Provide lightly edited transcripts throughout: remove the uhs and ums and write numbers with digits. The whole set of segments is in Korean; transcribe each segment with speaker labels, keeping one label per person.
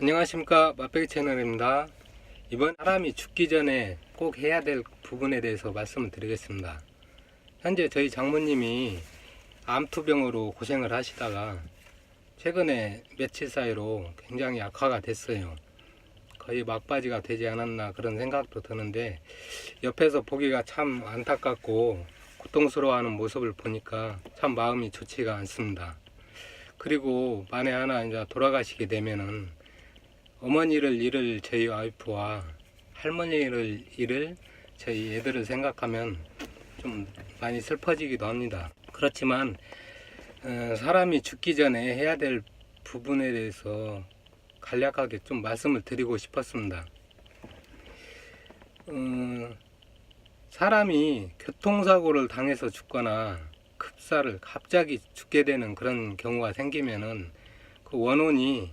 Speaker 1: 안녕하십니까, 맛배기 채널입니다. 이번 사람이 죽기 전에 꼭 해야 될 부분에 대해서 말씀을 드리겠습니다. 현재 저희 장모님이 암투병으로 고생을 하시다가 최근에 며칠 사이로 굉장히 악화가 됐어요. 거의 막바지가 되지 않았나 그런 생각도 드는데, 옆에서 보기가 참 안타깝고 고통스러워하는 모습을 보니까 참 마음이 좋지가 않습니다. 그리고 만에 하나 이제 돌아가시게 되면은 어머니를 잃을 저희 와이프와 할머니를 잃을 저희 애들을 생각하면 좀 많이 슬퍼지기도 합니다. 그렇지만 사람이 죽기 전에 해야 될 부분에 대해서 간략하게 좀 말씀을 드리고 싶었습니다. 사람이 교통사고를 당해서 죽거나 급사를 갑자기 죽게 되는 그런 경우가 생기면은 그 원혼이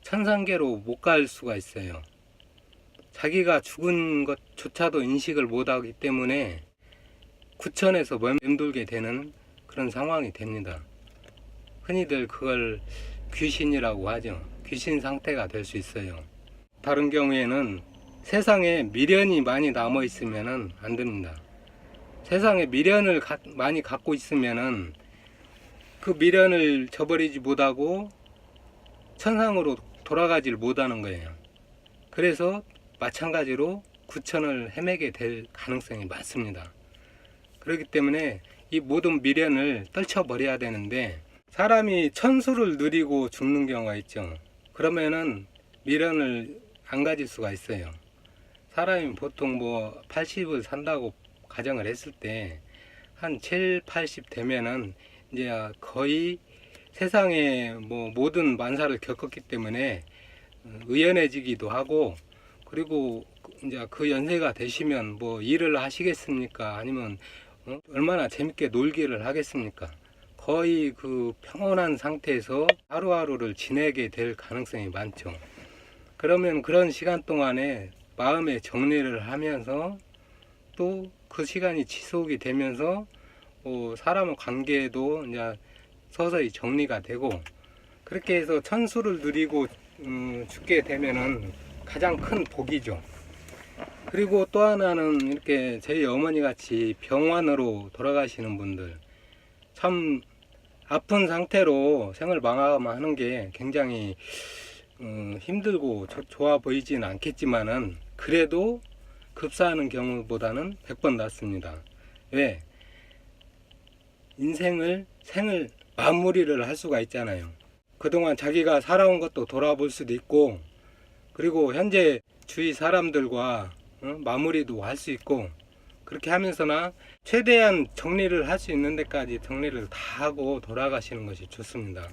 Speaker 1: 천상계로 못 갈 수가 있어요. 자기가 죽은 것조차도 인식을 못하기 때문에 구천에서 맴돌게 되는 그런 상황이 됩니다. 흔히들 그걸 귀신이라고 하죠. 귀신 상태가 될 수 있어요. 다른 경우에는 세상에 미련이 많이 남아 있으면 안 됩니다. 세상에 미련을 많이 갖고 있으면 그 미련을 저버리지 못하고 천상으로 돌아가질 못하는 거예요. 그래서 마찬가지로 구천을 헤매게 될 가능성이 많습니다. 그렇기 때문에 이 모든 미련을 떨쳐버려야 되는데, 사람이 천수를 누리고 죽는 경우가 있죠. 그러면은 미련을 안 가질 수가 있어요. 사람이 보통 80을 산다고 가정을 했을 때 한 7, 80 되면은 이제 거의 세상에 모든 만사를 겪었기 때문에 의연해지기도 하고, 그리고 이제 그 연세가 되시면 일을 하시겠습니까? 아니면 얼마나 재밌게 놀기를 하겠습니까? 거의 그 평온한 상태에서 하루하루를 지내게 될 가능성이 많죠. 그러면 그런 시간 동안에 마음의 정리를 하면서 또 그 시간이 지속이 되면서 사람의 관계도 이제 서서히 정리가 되고, 그렇게 해서 천수를 누리고 죽게 되면은 가장 큰 복이죠. 그리고 또 하나는 이렇게 저희 어머니 같이 병환으로 돌아가시는 분들, 참 아픈 상태로 생을 마감하는 게 굉장히 힘들고 좋아 보이지는 않겠지만은 그래도 급사하는 경우보다는 100번 낫습니다. 왜? 생을 마무리를 할 수가 있잖아요. 그동안 자기가 살아온 것도 돌아볼 수도 있고, 그리고 현재 주위 사람들과 마무리도 할 수 있고, 그렇게 하면서나 최대한 정리를 할 수 있는 데까지 정리를 다 하고 돌아가시는 것이 좋습니다.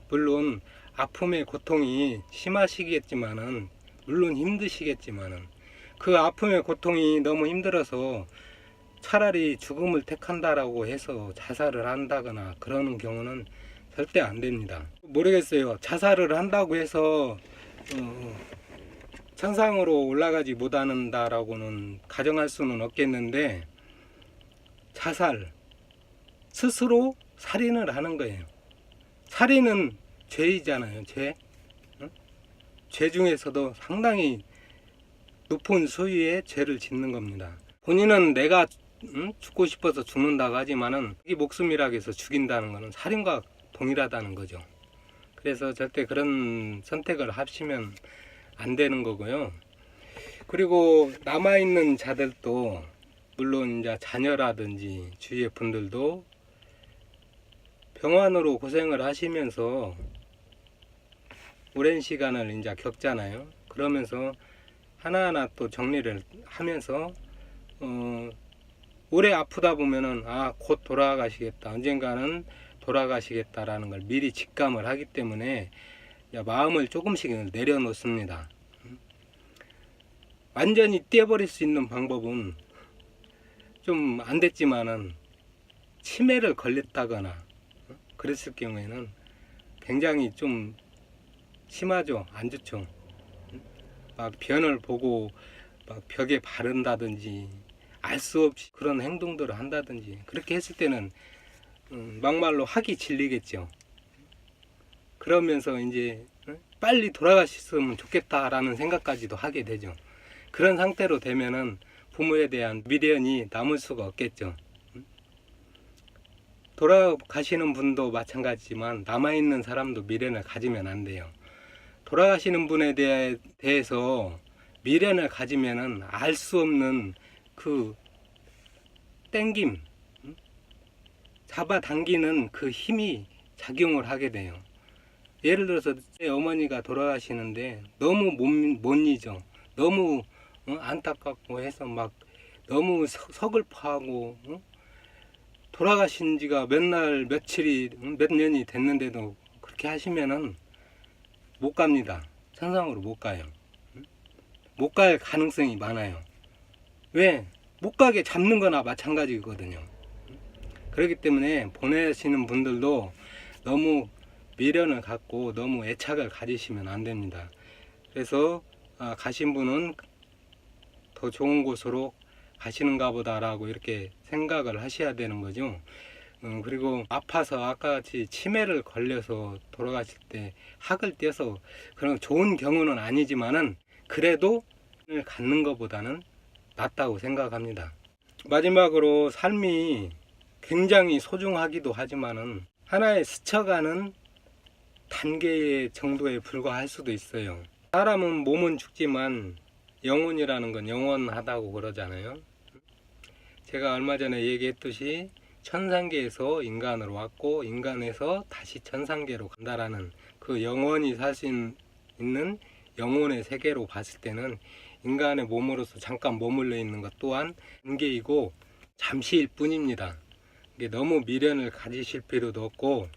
Speaker 1: 물론 아픔의 고통이 심하시겠지만은, 물론 힘드시겠지만은, 그 아픔의 고통이 너무 힘들어서 차라리 죽음을 택한다라고 해서 자살을 한다거나 그러는 경우는 절대 안 됩니다. 모르겠어요. 자살을 한다고 해서 천상으로 올라가지 못한다라고는 가정할 수는 없겠는데, 자살, 스스로 살인을 하는 거예요. 살인은 죄이잖아요. 죄 중에서도 상당히 높은 수위의 죄를 짓는 겁니다. 본인은 내가 죽고 싶어서 죽는다고 하지만은 이 목숨이라고 해서 죽인다는 것은 살인과 동일하다는 거죠. 그래서 절대 그런 선택을 하시면 안 되는 거고요. 그리고 남아있는 자들도, 물론 이제 자녀라든지 주위의 분들도 병환으로 고생을 하시면서 오랜 시간을 이제 겪잖아요. 그러면서 하나하나 또 정리를 하면서 오래 아프다 보면은 곧 돌아가시겠다, 언젠가는 돌아가시겠다라는 걸 미리 직감을 하기 때문에 마음을 조금씩 내려놓습니다. 완전히 떼버릴 수 있는 방법은 좀 안 됐지만은 치매를 걸렸다거나 그랬을 경우에는 굉장히 좀 심하죠. 안 좋죠. 막 변을 보고 막 벽에 바른다든지 알 수 없이 그런 행동들을 한다든지, 그렇게 했을 때는 막말로 학이 질리겠죠. 그러면서 이제 빨리 돌아가셨으면 좋겠다라는 생각까지도 하게 되죠. 그런 상태로 되면은 부모에 대한 미련이 남을 수가 없겠죠. 돌아가시는 분도 마찬가지지만 남아있는 사람도 미련을 가지면 안 돼요. 돌아가시는 분에 대해서 미련을 가지면은 알 수 없는 그 땡김, 잡아당기는 그 힘이 작용을 하게 돼요. 예를 들어서 제 어머니가 돌아가시는데 너무 못 잊어. 너무 안타깝고 해서 막 너무 서글퍼하고 돌아가신 지가 몇 년이 됐는데도 그렇게 하시면은 못 갑니다. 천상으로 못 가요. 못 갈 가능성이 많아요. 왜? 못 가게 잡는 거나 마찬가지거든요. 그렇기 때문에 보내시는 분들도 너무 미련을 갖고 너무 애착을 가지시면 안 됩니다. 그래서 가신 분은 더 좋은 곳으로 가시는가 보다라고 이렇게 생각을 하셔야 되는 거죠. 그리고 아파서 아까 같이 치매를 걸려서 돌아가실 때 학을 떼서 그런 좋은 경우는 아니지만은 그래도 갖는 것보다는 낫다고 생각합니다. 마지막으로 삶이 굉장히 소중하기도 하지만은 하나의 스쳐가는 단계 정도에 불과할 수도 있어요. 사람은 몸은 죽지만 영혼이라는 건 영원하다고 그러잖아요. 제가 얼마 전에 얘기했듯이 천상계에서 인간으로 왔고 인간에서 다시 천상계로 간다라는 그 영원히 살 수 있는 영혼의 세계로 봤을 때는 인간의 몸으로서 잠깐 머물러 있는 것 또한 한계이고 잠시일 뿐입니다. 이게 너무 미련을 가지실 필요도 없고,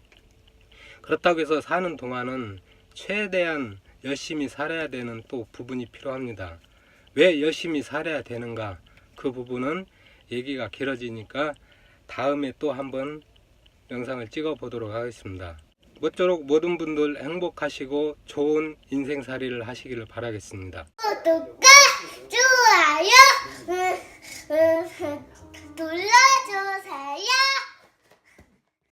Speaker 1: 그렇다고 해서 사는 동안은 최대한 열심히 살아야 되는 또 부분이 필요합니다. 왜 열심히 살아야 되는가? 그 부분은 얘기가 길어지니까 다음에 또 한번 영상을 찍어 보도록 하겠습니다. 모쪼록 모든 분들 행복하시고 좋은 인생살이를 하시기를 바라겠습니다.
Speaker 2: 구독과